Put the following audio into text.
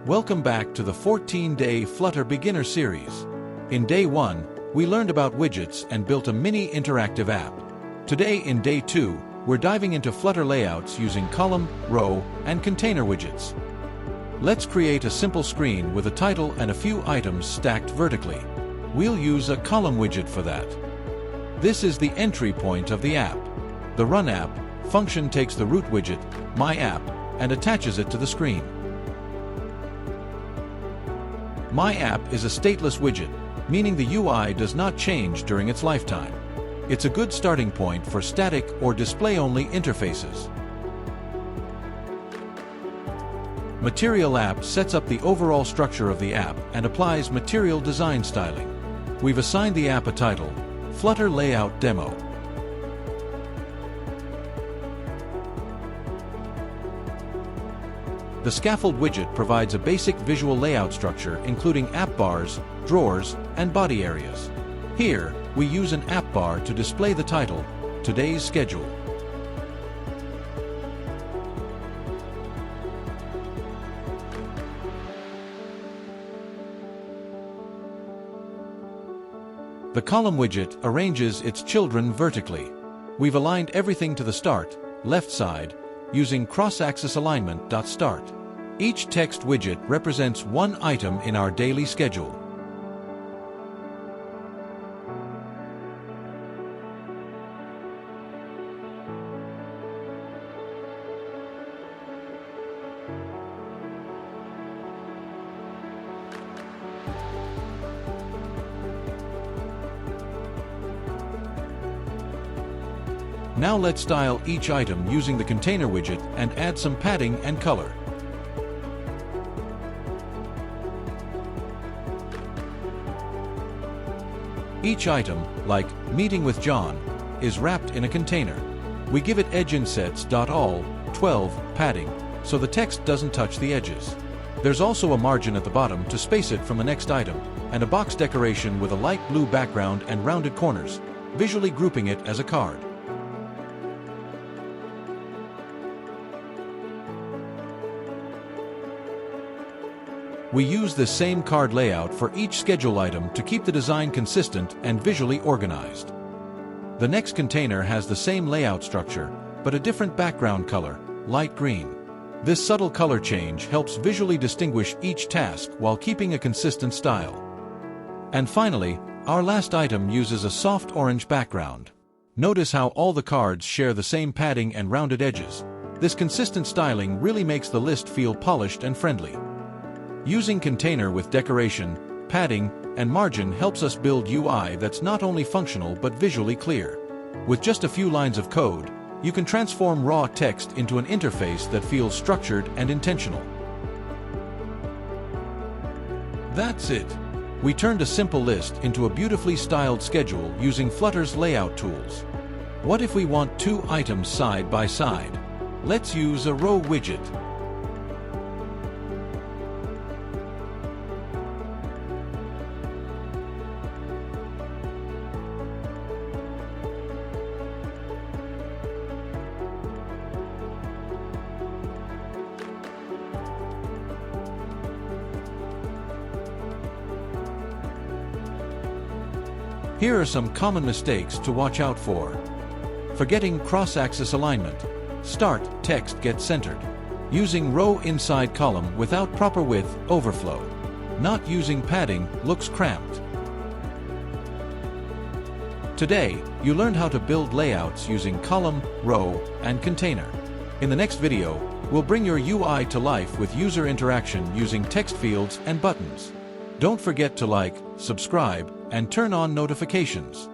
Welcome back to the 14-day Flutter Beginner series. In Day 1, we learned about widgets and built a mini interactive app. Today in Day 2, we're diving into Flutter layouts using column, row, and container widgets. Let's create a simple screen with a title and a few items stacked vertically. We'll use a column widget for that. This is the entry point of the app. The Run App function takes the root widget, My App, and attaches it to the screen. My App is a stateless widget, meaning the UI does not change during its lifetime. It's a good starting point for static or display-only interfaces. Material App sets up the overall structure of the app and applies material design styling. We've assigned the app a title, Flutter Layout Demo. The scaffold widget provides a basic visual layout structure including app bars, drawers, and body areas. Here, we use an app bar to display the title, Today's Schedule. The column widget arranges its children vertically. We've aligned everything to the start, left side, using cross-axis alignment. Start. Each text widget represents one item in our daily schedule. Now let's style each item using the container widget and add some padding and color. Each item, like Meeting with John, is wrapped in a container. We give it edge insets. All 12 padding, so the text doesn't touch the edges. There's also a margin at the bottom to space it from the next item, and a box decoration with a light blue background and rounded corners, visually grouping it as a card. We use the same card layout for each schedule item to keep the design consistent and visually organized. The next container has the same layout structure, but a different background color, light green. This subtle color change helps visually distinguish each task while keeping a consistent style. And finally, our last item uses a soft orange background. Notice how all the cards share the same padding and rounded edges. This consistent styling really makes the list feel polished and friendly. Using container with decoration, padding, and margin helps us build UI that's not only functional but visually clear. With just a few lines of code, you can transform raw text into an interface that feels structured and intentional. That's it. We turned a simple list into a beautifully styled schedule using Flutter's layout tools. What if we want two items side by side? Let's use a row widget. Here are some common mistakes to watch out for. Forgetting cross-axis alignment. Start text gets centered. Using row inside column without proper width overflow. Not using padding looks cramped. Today, you learned how to build layouts using column, row, and container. In the next video, we'll bring your UI to life with user interaction using text fields and buttons. Don't forget to like, subscribe, and turn on notifications.